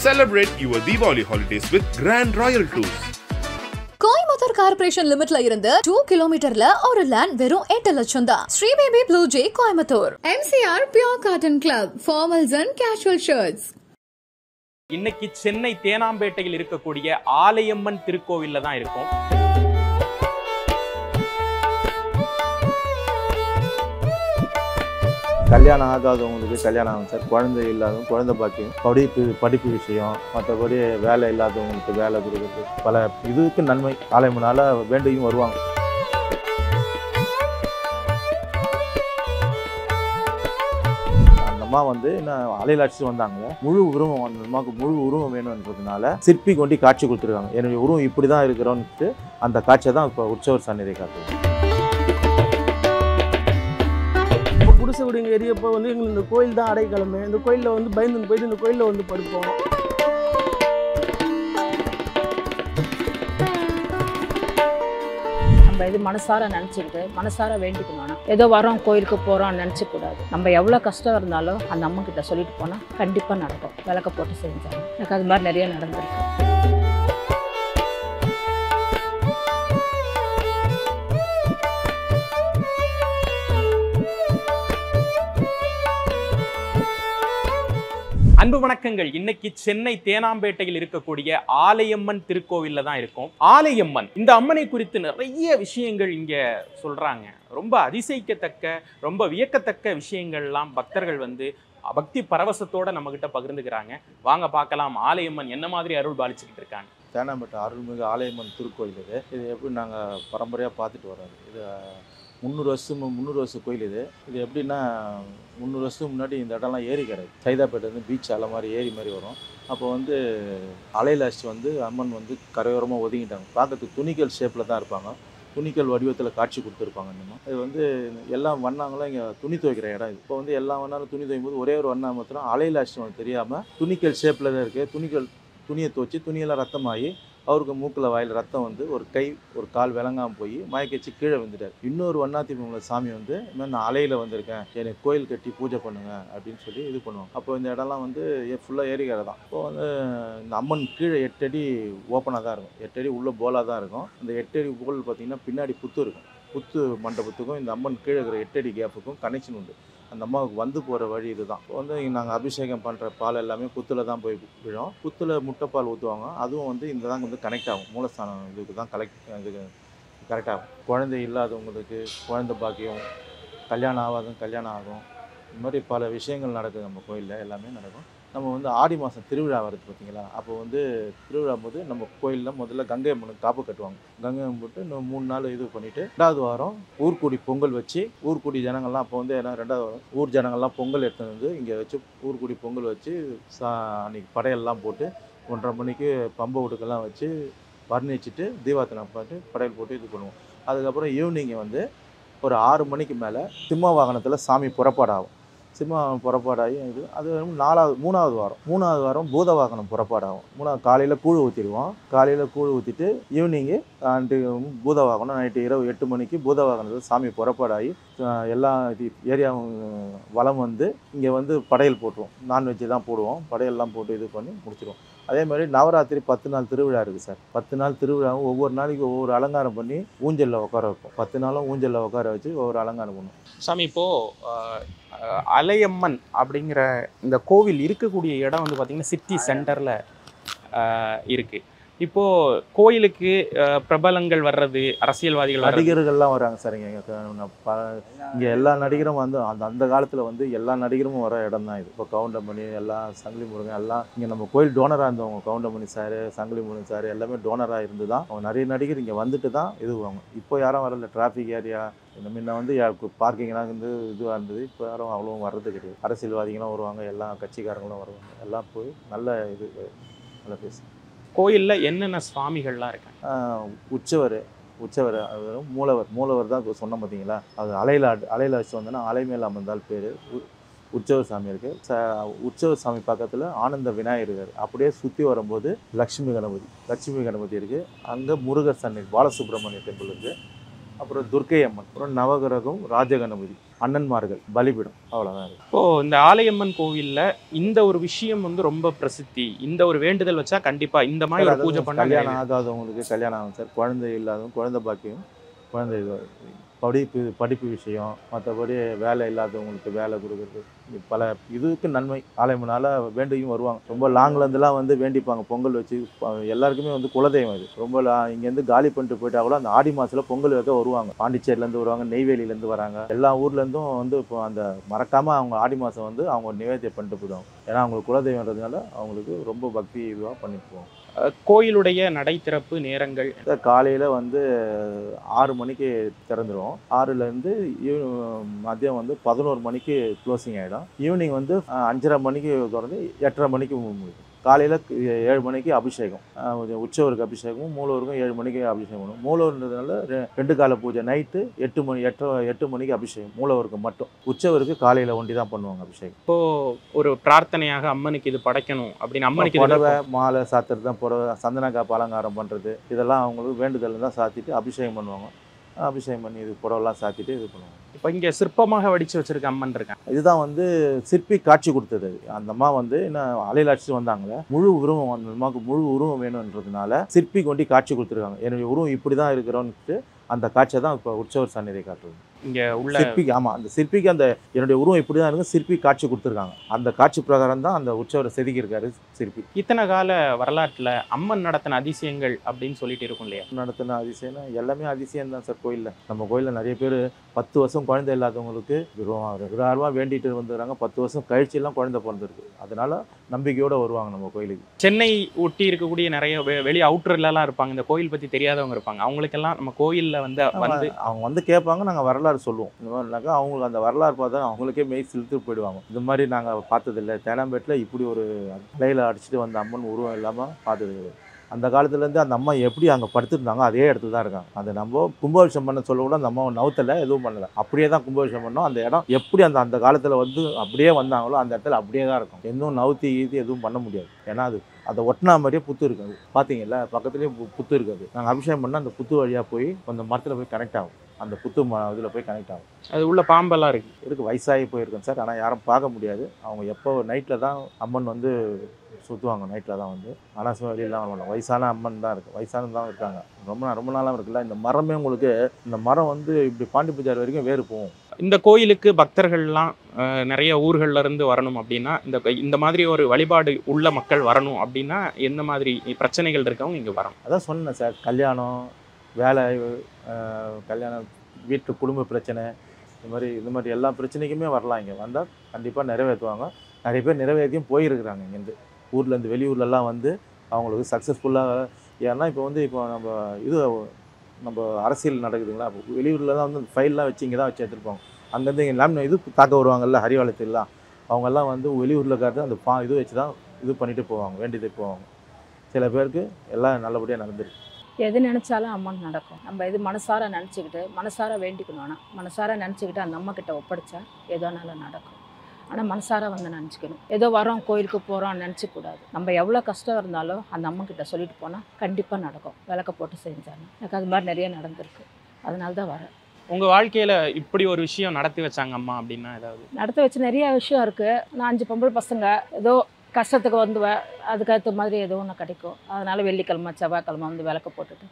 Celebrate your Diwali holidays with Grand Royal Tours. Coimbatore corporation லிமிட்ல இருந்து 2 கிலோமீட்டர்ல ஒரு லேண்ட் வெறும் 8 லட்சம் தான். Shri baby blue J Coimbatore. MCR Pure Cotton Club, formals and casual shirts. இன்னைக்கு சென்னை தேனாம்பேட்டையில் இருக்கக்கூடிய ஆலயம்மன் திருக்கோவில்ல தான் இருக்கும். கல்யாணம் ஆகாதவங்களுக்கு கல்யாணம் ஆகும் சார், குழந்தை இல்லாதவங்க குழந்தை பாக்கியம், படிப்பு விஷயம், மற்றபடி வேலை இல்லாதவங்களுக்கு வேலை கொடுக்குறது, பல இதுக்கு நன்மை ஆலயம்னால வேண்டியும் வருவாங்க. அந்த அம்மா இன்னும் அலையில் அடிச்சுட்டு வந்தாங்க. முழு உருவம் அந்த அம்மாவுக்கு முழு உருவம் வேணுன்றதுனால சிற்பி கொண்டு காட்சி கொடுத்துருக்காங்க. என்னுடைய உருவம் இப்படி தான் இருக்கிறோன்ட்டு அந்த காட்சியை தான் இப்போ உற்சவர் சந்நிதி காட்டுது. குடிசை வீடுங்க ஏரியப்போ எங்களுக்கு இந்த கோயில் தான் அடைக்கலமே. இந்த கோயிலில் பயந்து போயிட்டு இந்த கோயிலில் படுப்போம். நம்ம இது மனசார நினச்சிக்கிட்டு மனசார வேண்டிக்கணும். ஏதோ வரோம் கோயிலுக்கு போகிறோம் நினச்சிக்கூடாது. நம்ம எவ்வளோ கஷ்டம் இருந்தாலும் அந்த அம்மா கிட்ட சொல்லிட்டு போனால் கண்டிப்பாக நடக்கும். விளக்க போட்டு செஞ்சாங்க. எனக்கு அது மாதிரி நிறைய நடந்திருக்கு. அன்பு வணக்கங்கள். இன்னைக்கு சென்னை தேனாம்பேட்டையில் இருக்கக்கூடிய ஆலயம்மன் திருக்கோவில்ல தான் இருக்கும். ஆலயம்மன் இந்த அம்மனை குறித்து நிறைய விஷயங்கள் இங்க சொல்றாங்க. ரொம்ப அதிசயிக்கத்தக்க, ரொம்ப வியக்கத்தக்க விஷயங்கள்லாம் பக்தர்கள் பக்தி பரவசத்தோட நம்ம கிட்ட பகிர்ந்துக்கிறாங்க. வாங்க பார்க்கலாம் ஆலயம்மன் என்ன மாதிரி அருள் பாலிச்சுக்கிட்டு இருக்காங்க. தேனாம்பேட்டை அருள்மிகு ஆலயம்மன் திருக்கோயில் இது எப்படி நாங்கள் பரம்பரையாக பார்த்துட்டு வரோம். இது 300 வருஷம் கோயில். இது எப்படின்னா 300 வருஷத்துக்கு முன்னாடி இந்த இடம்லாம் ஏரி கிடையாது. சைதாப்பேட்டை பீச் அலை மாதிரி ஏரி மாதிரி வரும். அப்போ அலையில் அடிச்சு அம்மன் கரையோரமாக ஒதுங்கிட்டாங்க. பார்க்கறதுக்கு துணிக்கல் ஷேப்பில் தான் இருப்பாங்க. துணிக்கல் வடிவத்தில் காட்சி கொடுத்துருப்பாங்க. இன்னும் இது எல்லாம் வண்ணாங்களும் இங்கே துணி துவைக்கிற இடம். இது இப்போ எல்லா வண்ணாலும் துணி துவைக்கும் போது ஒரே ஒரு வண்ணா மாத்திரம் அலையில் அடிச்சு தெரியாமல் துணிக்கல் ஷேப்பில் தான் இருக்குது. துணியை துவச்சி துணியெல்லாம் ரத்தமாகி அவருக்கு மூக்கில் வாயில் ரத்தம் ஒரு கை ஒரு கால் விளங்காமல் போய் மயக்கச்சு கீழே வந்துட்டார். இன்னொரு வண்ணாத்தி பொங்கல் சாமி நான் அலையில் வந்திருக்கேன், எனக்கு கோயில் கட்டி பூஜை பண்ணுங்க அப்படின்னு சொல்லி இது பண்ணுவாங்க. அப்போ இந்த இடம்லாம் ஃபுல்லாக ஏரிக்கரை தான். இப்போ இந்த அம்மன் கீழே 8 அடி ஓப்பனாக தான் இருக்கும். 8 அடி உள்ள போலாக தான் இருக்கும். இந்த 8 அடி போல் பார்த்திங்கன்னா பின்னாடி புத்து இருக்கும். புத்து மண்டபத்துக்கும் இந்த அம்மன் கீழே இருக்கிற 8 அடி கேப்புக்கும் கனெக்ஷன் உண்டு. அந்த அம்மாவுக்கு போகிற வழி இதுதான். இப்போ நாங்கள் அபிஷேகம் பண்ணுற பால் எல்லாமே புத்தில் தான் போய் விழும். புத்தில் முட்டைப்பால் ஊற்றுவாங்க. அதுவும் இந்த தான் கனெக்ட் ஆகும். மூலஸ்தானம் இதுக்கு தான் இதுக்கு கரெக்ட் ஆகும். குழந்தை இல்லாதவங்களுக்கு குழந்தை பாக்கியம், கல்யாணம் ஆகாதவங்க கல்யாணம் ஆகும். இந்த மாதிரி பல விஷயங்கள் நடக்குது. நம்ம கோயிலில் எல்லாமே நடக்கும். நம்ம ஆடி மாதம் திருவிழா வருது பார்த்தீங்களா. அப்போ திருவிழா போது நம்ம கோயிலில் முதல்ல கங்கை அம்மனுக்கு காப்பு கட்டுவாங்க. கங்கை அம்மன் போட்டு இன்னும் 3 நாள் இது பண்ணிவிட்டு 2வது வாரம் ஊர்கூடி பொங்கல் வச்சு ஊர்கூடி ஜனங்கள்லாம் அப்போ ஏன்னா 2வது வாரம் ஊர் ஜனங்கள்லாம் பொங்கல் எடுத்துன்னு இங்கே வச்சு ஊர்கூடி பொங்கல் வச்சு அன்றைக்கி படையெல்லாம் போட்டு 1:30 மணிக்கு பம்பை வீட்டுக்கெல்லாம் வச்சு வர்ணிச்சிட்டு தீபார்த்தனை பாட்டு படையல் போட்டு இது பண்ணுவோம். அதுக்கப்புறம் ஈவினிங்கை ஒரு 6 மணிக்கு மேலே சிம்ம வாகனத்தில் சாமி புறப்பாடாகும். சிம்மம் புறப்பாடாகி அது 3வது வாரம் பூத வாகனம் புறப்பாடாகும். காலையில் கூழ் ஊற்றிடுவோம். காலையில் கூழ் ஊற்றிட்டு ஈவினிங்கு பூத வாகனம் நைட்டு இரவு 8 மணிக்கு பூத வாகனத்தில் சாமி புறப்பாடாகி எல்லா ஏரியாவும் வளம் இங்கே படையல் போட்டுருவோம். நான்வெஜ்ஜு தான் போடுவோம். படையெல்லாம் போட்டு இது பண்ணி முடிச்சிடுவோம். அதே மாதிரி நவராத்திரி 10 நாள் திருவிழா இருக்குது சார். 10 நாள் திருவிழாவும் ஒவ்வொரு நாளைக்கு ஒவ்வொரு அலங்காரம் பண்ணி ஊஞ்சலில் உட்கார வைப்போம். 10 நாளும் ஊஞ்சலில் உட்கார வச்சு ஒவ்வொரு அலங்காரம் பண்ணுவோம். சாமி, இப்போது அலையம்மன் அப்படிங்கிற இந்த கோவில் இருக்கக்கூடிய இடம் பார்த்திங்கன்னா சிட்டி சென்டரில் இருக்குது. இப்போது கோயிலுக்கு பிரபலங்கள் வர்றது, அரசியல்வாதிகள் நடிகர்கள்லாம் வராங்க சார். இங்கே எல்லா நடிகரும் அந்த காலத்தில் எல்லா நடிகரும் வர இடம் தான் இது. இப்போ கவுண்டமணி எல்லாம் சங்கிலி முருகன் எல்லாம் இங்கே நம்ம கோயில் டோனராக இருந்தவங்க. கவுண்டமணி சார், சங்கிலி முருகன் சார் எல்லாமே டோனராக இருந்து தான் அவங்க நிறைய நடிகர் இங்கே வந்துட்டு தான் இதுவாங்க. இப்போ யாரும் வரல. டிராஃபிக் ஏரியா முன்ன பார்க்கிங்லாம் இதுவாக இருந்தது. இப்போ யாரும் அவ்வளோ வர்றது கிடையாது. அரசியல்வாதிகளும் வருவாங்க, எல்லா கட்சிக்காரங்களும் வருவாங்க. எல்லாம் போய் நல்ல இது நல்லா பேசு. கோயிலில் என்னென்ன சுவாமிகள்லாம் இருக்காங்க? உற்சவர் அது மூலவர் தான் சொன்ன பார்த்தீங்களா. அது அலையில் வச்சு வந்தோன்னா அலைமேல் அமர்ந்தால் பேர். உற்சவர் சாமி இருக்குது. உற்சவர் சாமி பக்கத்தில் ஆனந்த விநாயகர் இருக்கார். அப்படியே சுற்றி வரும்போது லக்ஷ்மி கணபதி இருக்குது. அங்கே முருகர் சன்னதி பாலசுப்ரமணிய டெம்பிள் இருக்குது. அப்புறம் துர்க்கை அம்மன், அப்புறம் நவகிரகம், ராஜகணபதி, அண்ணன்மார்கள், பலிபீடம், அவ்வளோதான் இருக்குது. இப்போ இந்த ஆலயம்மன் கோவில்ல இந்த ஒரு விஷயம் வந்து ரொம்ப பிரசித்தி. இந்த ஒரு வேண்டுதல் வச்சா கண்டிப்பா இந்த மாதிரி ஒரு பூஜை பண்ணா கல்யாணம் ஆகாதவங்களுக்கு கல்யாணம் ஆகும் சார், குழந்தை இல்லாதவங்க குழந்தை பாக்கியம், குழந்தை படிப்பு விஷயம், மற்றபடி வேலை இல்லாதவங்களுக்கு வேலை கொடுக்குறது, பல இதுக்கு நன்மை. ஆலயம்னால வேண்டியும் வருவாங்க. ரொம்ப லாங்லேருந்துலாம் வந்து வேண்டிப்பாங்க. பொங்கல் வச்சு எல்லாருக்குமே வந்து குலதெய்வம் இது. ரொம்ப இங்கேருந்து காலி பண்ணிட்டு போயிட்டா கூட அந்த ஆடி மாதத்தில் பொங்கல் வைக்க வருவாங்க. பாண்டிச்சேரியிலேருந்து வருவாங்க, நெய்வேலியிலேருந்து வராங்க, எல்லா ஊர்லேருந்தும் வந்து இப்போ அந்த மறக்காமல் அவங்க ஆடி மாதம் வந்து அவங்க நிவேத்தியம் பண்ணிட்டு போயிடுவாங்க. ஏன்னா அவங்களுக்கு குலதெய்வன்றதுனால அவங்களுக்கு ரொம்ப பக்தி இதுவாக பண்ணிட்டு போவாங்க. கோயிலுடைய நடை திறப்பு நேரங்கள் காலையில் வந்து 6 மணிக்கு திறந்துடும். 6லேருந்து மதியம் வந்து 11 மணிக்கு க்ளோசிங் ஆகிடும். ஈவினிங் வந்து 5:30 மணிக்கு திறந்து 8:30 மணிக்கு முடியும். காலையில் 7 மணிக்கு அபிஷேகம், உற்சவருக்கு அபிஷேகம், மூலவருக்கும் 7 மணிக்கு அபிஷேகம் பண்ணும். மூலவர்ன்றதுனால 2 கால பூஜை. நைட்டு 8 மணிக்கு அபிஷேகம் மூலவருக்கு மட்டும். உற்சவருக்கு காலையில் ஒண்டி தான் பண்ணுவாங்க அபிஷேகம். இப்போ ஒரு பிரார்த்தனையாக அம்மனுக்கு இது படைக்கணும் அப்படின்னு அம்மனுக்கு புடவை மாலை சாத்துறது தான், புடவை சந்தன காப்பு அலங்காரம் பண்ணுறது, இதெல்லாம் அவங்களுக்கு வேண்டுதல் தான் சாத்திட்டு அபிஷேகம் பண்ணுவாங்க. அபிஷேகம் பண்ணி இது புடவெல்லாம் சாத்திட்டு இது பண்ணுவாங்க. இப்போ இங்கே சிற்பமாக வடித்து வச்சிருக்க அம்மன் இருக்காங்க. இதுதான் வந்து சிற்பி காட்சி கொடுத்தது. அந்த அம்மா வந்து என்ன அலையில் அடிச்சுட்டு வந்தாங்களே, முழு உருவம், அந்த அம்மாவுக்கு முழு உருவம் வேணுன்றதுனால சிற்பி கொண்டு காட்சி கொடுத்துருக்காங்க. என்னுடைய உருவம் இப்படி தான் இருக்கிறோன்ட்டு அந்த காட்சியை தான் இப்போ உற்சவர் சந்நிதி காட்டுறது. இங்கே உள்ள சிற்பிக்கு, ஆமாம், அந்த சிற்பிக்கு அந்த என்னுடைய உருவம் இப்படி தான் இருக்கும், சிற்பி காட்சி கொடுத்துருக்காங்க. அந்த காட்சி பிரகாரம் தான் அந்த உற்சவரை செதுக்கியிருக்காரு சிற்பி. இத்தனை கால வரலாற்றில் அம்மன் நடத்தின அதிசயங்கள் அப்படின்னு சொல்லிட்டு இருக்கும் இல்லையா? நடத்தின அதிசயம்னா எல்லாமே அதிசயம் தான் சார். கோயிலில், நம்ம கோயிலில் நிறைய பேர் 10 வருஷம் குழந்தை இல்லாதவங்களுக்கு ரெகுலராக வேண்டிட்டு வந்துடுறாங்க. 10 வருஷம் கழிச்செல்லாம் குழந்தை பிறந்திருக்கு. அதனால நம்பிக்கையோடு வருவாங்க நம்ம கோயிலுக்கு. சென்னை ஒட்டி இருக்கக்கூடிய நிறைய வெளி அவுட்டர்லாம் இருப்பாங்க, இந்த கோயில் பற்றி தெரியாதவங்க இருப்பாங்க. அவங்களுக்கெல்லாம் நம்ம கோயிலில் வந்து அவங்க வந்து கேட்பாங்க, நாங்கள் வரலாறு சொல்லுவோம். இந்த மாதிரினாக்கா அவங்களுக்கு அந்த வரலாறு பார்த்தா அவங்களுக்கே மெய் சிலுத்து போயிடுவாங்க. இந்த மாதிரி நாங்கள் பார்த்ததில்லை, தேனாம்பேட்டில் இப்படி ஒரு அலையில் அடிச்சுட்டு வந்த அம்மன் உருவம் இல்லாமல் பார்த்தது. அந்த காலத்துலேருந்து அந்த அம்மா எப்படி அங்கே படுத்துருந்தாங்க அதே இடத்துல தான் இருக்காங்க. அது நம்ம கும்பாபிஷேகம் பண்ண சொல்ல கூட அந்த அம்மாவை நவுத்தலை, எதுவும் பண்ணலை, அப்படியே தான் கும்பாபிஷேகம் பண்ணோம். அந்த இடம் எப்படி அந்த காலத்தில் வந்து அப்படியே வந்தாங்களோ அந்த இடத்துல அப்படியே தான் இருக்கும். எதுவும் நவுத்தி எதுவும் பண்ண முடியாது. ஏன்னா அதை ஒட்டினா மாதிரியே புத்து இருக்காது. பார்த்தீங்கல்ல, பக்கத்துலேயே புத்து இருக்காது. நாங்கள் அபிஷேகம் பண்ணால் அந்த புத்து வழியாக போய் அந்த மரத்தில் போய் கனெக்ட் ஆகும். அந்த புத்து இதில் போய் கனெக்ட் ஆகும். அது உள்ள பாம்பெல்லாம் இருக்குது. வயசாகி போயிருக்கேன் சார். ஆனால் யாரும் பார்க்க முடியாது. அவங்க எப்போ நைட்டில் தான் அம்மன் வந்து சுற்றுவாங்க, நைட்டில் தான் வந்து. ஆனால் வெளியிலாம் வரமாட்டாங்க. வயசான அம்மன் தான் இருக்குது, வயசானது தான் இருக்காங்க. ரொம்ப நாளாக இருக்குல்ல. இந்த மரமே உங்களுக்கு, இந்த மரம் வந்து இப்படி பாண்டி பூஜாரி வரைக்கும் வேறு போகும். இந்த கோயிலுக்கு பக்தர்கள்லாம் நிறைய ஊர்கள்ல இருந்து வரணும் அப்படின்னா, இந்த மாதிரி ஒரு வழிபாடு உள்ள மக்கள் வரணும் அப்படின்னா எந்த மாதிரி பிரச்சனைகள் இருக்கவங்க இங்கே வரணும்? அதான் சொன்னேன் சார், கல்யாணம், வேலை, கல்யாணம், வீட்டு குடும்ப பிரச்சனை, இந்த மாதிரி எல்லா பிரச்சனைக்குமே வரலாம். இங்கே வந்தால் கண்டிப்பாக நிறைவேற்றுவாங்க. நிறைய பேர் நிறைவேற்றியும் போயிருக்கிறாங்க. இங்கேருந்து ஊர்லேருந்து வெளியூர்லலாம் வந்து அவங்களுக்கு சக்ஸஸ்ஃபுல்லாக. ஏன்னா இப்போ நம்ம அரசியல் நடக்குதுங்களா, வெளியூரில் தான் வந்து ஃபைல்லாம் வச்சு இங்கே தான் வச்சு எடுத்துருப்பாங்க. அங்கேருந்து இங்கே இது தாக்க வருவாங்கல்ல, ஹரிவாலத்திலாம், அவங்கெல்லாம் வந்து வெளியூரில் காட்டு அந்த இது வச்சு தான் இது பண்ணிட்டு போவாங்க, வேண்டியது போவாங்க. சில பேருக்கு எல்லாம் நல்லபடியாக நடந்துருக்கு. எது நினச்சாலும் அம்மன் நடக்கும். நம்ம இது மனசார நினச்சிக்கிட்டு மனசார வேண்டிக்கணும். ஆனால் மனசார நினச்சிக்கிட்டு அந்த அம்மா கிட்ட ஒப்படைச்சா எதோனாலும் நடக்கும். ஆனால் மனசார வந்து நினச்சிக்கணும். ஏதோ வரோம் கோயிலுக்கு போகிறோம் நினச்சிக்கூடாது. நம்ம எவ்வளோ கஷ்டம் இருந்தாலும் அந்த அம்மா கிட்ட சொல்லிட்டு போனால் கண்டிப்பாக நடக்கும். விளக்க போட்டு செஞ்சாங்க. எனக்கு அது மாதிரி நிறைய நடந்திருக்கு. அதனால தான் வரேன். உங்கள் வாழ்க்கையில் இப்படி ஒரு விஷயம் நடத்தி வச்சாங்க அம்மா அப்படின்னா ஏதாவது? நடத்தி வச்சு நிறைய விஷயம் இருக்குது. நான் 5 பொம்பளை பசங்க, ஏதோ கஷ்டத்துக்கு வந்துவேன், அதுக்கேற்ற மாதிரி ஏதோ ஒன்று கிடைக்கும். அதனால் வெள்ளிக்கிழமை செவ்வாய்க்கிழமை வந்து விளக்க போட்டுட்டு.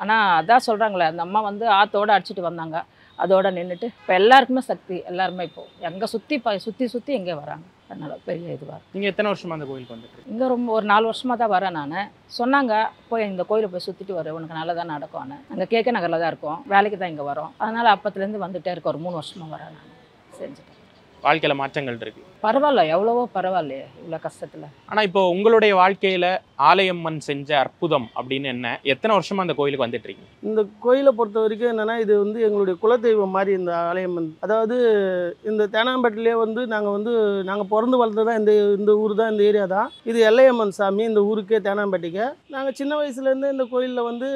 ஆனால் அதான் சொல்கிறாங்களே, அந்த அம்மா வந்து ஆற்றோடு அடிச்சுட்டு வந்தாங்க, அதோடு நின்றுட்டு இப்போ எல்லாருக்குமே சக்தி. எல்லாருமே இப்போது எங்கே சுற்றி எங்கே வராங்க. அதனால் பெரிய இதுவாக. நீங்கள் எத்தனை வருஷமாக அந்த கோயிலுக்கு வந்துட்டு? இங்கே ஒரு 4 வருஷமாக தான் வரேன் நான். சொன்னாங்க போய் இந்த கோயிலை போய் சுற்றிட்டு வர, உனக்கு நல்லதாக நடக்கும். அங்கே கேட்க நகரில் தான் இருக்கோம், வேலைக்கு தான் இங்கே வரோம். அதனால் அப்பத்துலேருந்து வந்துகிட்டே இருக்க. ஒரு 3 வருஷமாக வரேன் நான். செஞ்சுட்டேன். வாழ்க்கையில் மாற்றங்கள் இருக்குது. பரவாயில்ல, எவ்வளவோ பரவாயில்லையே இவ்வளோ கஷ்டத்தில். ஆனால் இப்போ உங்களுடைய வாழ்க்கையில் ஆலயம்மன் செஞ்ச அற்புதம் அப்படின்னு என்ன? எத்தனை வருஷமாக அந்த கோயிலுக்கு வந்துட்டு இருக்கீங்க? இந்த கோயிலை பொறுத்த வரைக்கும் என்னென்னா, இது வந்து எங்களுடைய குலதெய்வம் மாதிரி இந்த ஆலயம்மன். அதாவது இந்த தேனாம்பேட்டிலே வந்து நாங்கள் பிறந்து வளர்ந்து தான் இந்த ஊர் தான், இந்த ஏரியா தான். இது எல்லையம்மன் சாமி இந்த ஊருக்கே, தேனாம்பேட்டிக்கு. நாங்கள் சின்ன வயசுலேருந்து இந்த கோயிலில் வந்து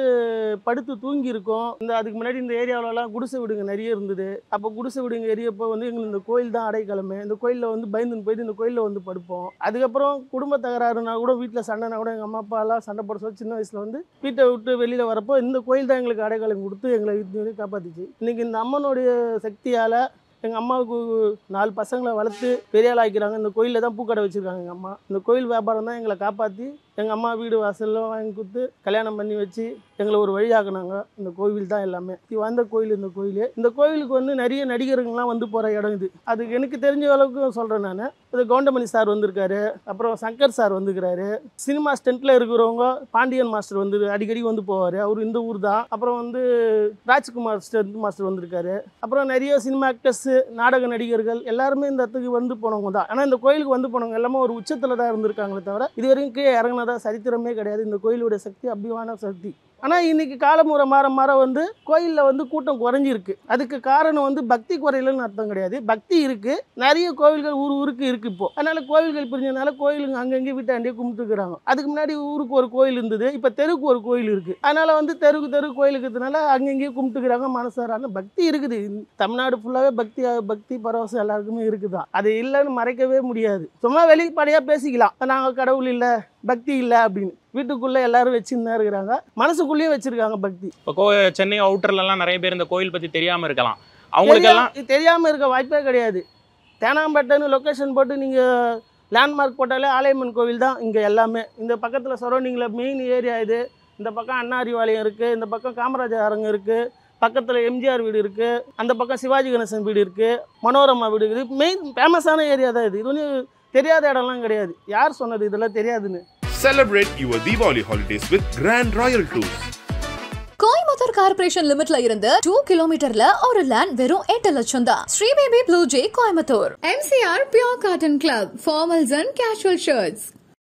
படுத்து தூங்கியிருக்கோம். அதுக்கு முன்னாடி இந்த ஏரியாவிலலாம் குடிசை வீடுங்க நிறைய இருந்தது. அப்போ குடிசை வீடுங்க ஏரியப்போ வந்து எங்களுக்கு இந்த கோயில் தான் அடைக்கலமே. இந்த கோயிலில் வந்து பயந்துன்னு போயிட்டு இந்த கோயிலில் வந்து படுப்போம். அதுக்கப்புறம் குடும்ப தகராறுனா கூட, வீட்டில் சண்டைனா கூட எங்கள் அம்மா அப்பா எல்லாம் சண்டை போட சொல்லி சின்ன வயசில் வந்து வீட்டை விட்டு வெளியில் வரப்போ இந்த கோயில் தான் எங்களுக்கு அடையாளம் கொடுத்து எங்களை இது காப்பாற்றிச்சு. இன்றைக்கி இந்த அம்மனுடைய சக்தியால் எங்கள் அம்மாவுக்கு 4 பசங்களை வளர்த்து பெரிய ஆள் ஆக்கிக்கிறாங்க. இந்த கோயிலில் தான் பூக்கடை வச்சுருக்காங்க எங்கள் அம்மா. இந்த கோயில் வியாபாரம் தான் எங்களை காப்பாற்றி எங்கள் அம்மா வீடு வாசல்லாம் வாங்கி கொடுத்து கல்யாணம் பண்ணி வச்சு எங்களை ஒரு வழியாக்குனாங்க. இந்த கோவில் தான் எல்லாமே வாழ்ந்த கோயில். இந்த கோயிலுக்கு வந்து நிறைய நடிகர்கள்லாம் வந்து போகிற இடம் இது. அதுக்கு எனக்கு தெரிஞ்ச அளவுக்கு சொல்கிறேன் நான். இது கவுண்டமணி சார் வந்திருக்காரு, அப்புறம் சங்கர் சார் வந்துருக்காரு, சினிமா ஸ்டென்ட்டில் இருக்கிறவங்க பாண்டியன் மாஸ்டர் வந்து அடிக்கடி வந்து போவார், அவர் இந்த ஊர் தான். அப்புறம் வந்து ராஜ்குமார் ஸ்டென்ட் மாஸ்டர் வந்திருக்காரு. அப்புறம் நிறைய சினிமா ஆக்டர்ஸ், நாடக நடிகர்கள் எல்லாருமே இந்த இடத்துக்கு வந்து போனவங்க தான். ஆனால் இந்த கோயிலுக்கு வந்து போனவங்க எல்லாமே ஒரு உச்சத்தில் தான் இருந்திருக்காங்களே தவிர இது வரைக்கும் கீழே இறங்கினதா சரித்திரமே கிடையாது. இந்த கோயிலுடைய சக்தி அப்படியான சக்தி. ஆனால் இன்னைக்கு காலமுறை மாற வந்து கோயிலில் வந்து கூட்டம் குறைஞ்சிருக்கு. அதுக்கு காரணம் வந்து பக்தி குறையிலன்னு அர்த்தம் கிடையாது. பக்தி இருக்குது, நிறைய கோவில்கள் ஊருக்கு இருக்குது இப்போ. அதனால் கோவில்கள் பிரிஞ்சதுனால கோயிலுங்க அங்கங்கே வீட்டாண்டியே கும்பிட்டுக்கிறாங்க. அதுக்கு முன்னாடி ஊருக்கு ஒரு கோயில் இருந்தது, இப்போ தெருக்கு ஒரு கோயில் இருக்குது. அதனால் வந்து தெருக்கு கோயில் இருக்கிறதுனால அங்கங்கேயே கும்பிட்டுக்கிறாங்க. மனசாரான பக்தி இருக்குது. தமிழ்நாடு ஃபுல்லாகவே பக்தி பரவசம் எல்லாருக்குமே இருக்குதான். அது இல்லைன்னு மறைக்கவே முடியாது. சும்மா வெளிப்படையாக பேசிக்கலாம், நாங்கள் கடவுள் இல்லை பக்தி இல்லை அப்படின்னு. வீட்டுக்குள்ளே எல்லாரும் வச்சுன்னு இருக்கிறாங்க, மனசுக்குள்ளேயும் வச்சிருக்காங்க பக்தி. இப்போ சென்னை அவுட்டர்லாம் நிறைய பேர் இந்த கோயில் பற்றி தெரியாமல் இருக்கலாம். அவங்களுக்கெல்லாம் தெரியாமல் இருக்க வாய்ப்பே கிடையாது. தேனாம்பேட்டைன்னு லொக்கேஷன் போட்டு நீங்கள் லேண்ட்மார்க் போட்டாலே ஆலயம்மன் கோவில் தான் இங்கே எல்லாமே. இந்த பக்கத்தில் சரௌண்டிங்கில் மெயின் ஏரியா இது. இந்த பக்கம் அண்ணா அறிவாலயம் இருக்குது, இந்த பக்கம் காமராஜர் அரங்கம் இருக்குது, பக்கத்தில் எம்ஜிஆர் வீடு இருக்குது, அந்த பக்கம் சிவாஜி கணேசன் வீடு இருக்குது, மனோரமா வீடு இருக்குது. மெயின் ஃபேமஸான ஏரியா தான் இது. இது ஒன்றும் தெரியாத இடம்லாம் கிடையாது. யார் சொன்னது இதெல்லாம் தெரியாதுன்னு? Celebrate your Diwali holidays with Grand Royal Tours. Coimbatore corporation லிமிட்ல இருந்து 2 கிலோமீட்டர்ல ஒரு லேண்ட் வெறும் 8 லட்சம் தான். Shri baby blue J Coimbatore. MCR Pure Cotton Club, formals and casual shirts.